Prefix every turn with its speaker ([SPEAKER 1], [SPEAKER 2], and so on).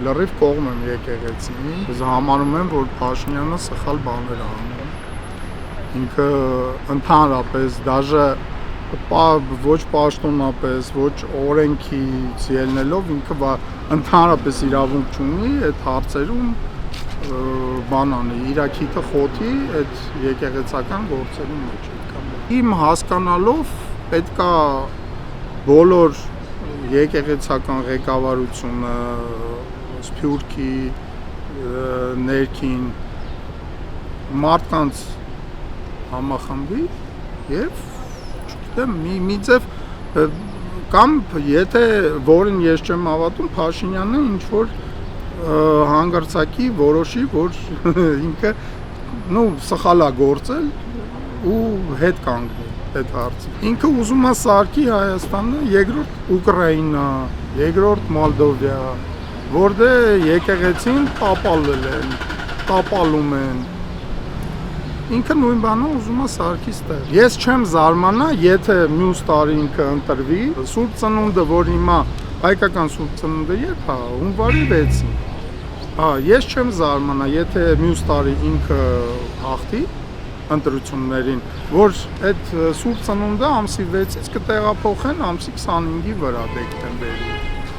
[SPEAKER 1] Լրիվ կողմ եմ եկեղեցին, համարում եմ, որ Փաշինյանը սխալ բաներ է անում։ Ինքը ընդհանրապես դաժե ոչ պաշտոնապես, ոչ օրենքից ելնելով ինքը ընդհանրապես իրավունք չունի այդ հարցերում բան անի, իր քիթը խոթի այդ եկեղեցական գործերի մեջ։ Իմ հասկանալով պետքա բոլոր եկեղեցական ղեկավարությունը Սփյուռքի ներքին մարդկանց համախմբի եւ չգիտեմ մի ձև կամ եթե որին ես չեմ հավատում Փաշինյանը ինչ որ հանգրցակի որոշի որ ինքը սխալ է գործել ու հետ կանգնի այդ հարցը ինքը ուզում է սարքի Հայաստանը երկրորդ Ուկրաինա երկրորդ Մոլդովա որտեղ եկեղեցին տապալում են ինքը նույն բանը ուզում է սարքից տեղ ես չեմ զարմանա եթե մյուս տարի ինքը ընտրվի Սուրբ Ծնունդը որ հիմա հայկական Սուրբ Ծնունդը երբ է հունվարի 6-ին ես չեմ զարմանա եթե մյուս տարի ինքը հաղթի ընտրություններին որ այդ Սուրբ Ծնունդը ամսի 6-ից կտեղափոխեն ամսի 25-ի վրա դեկտեմբերի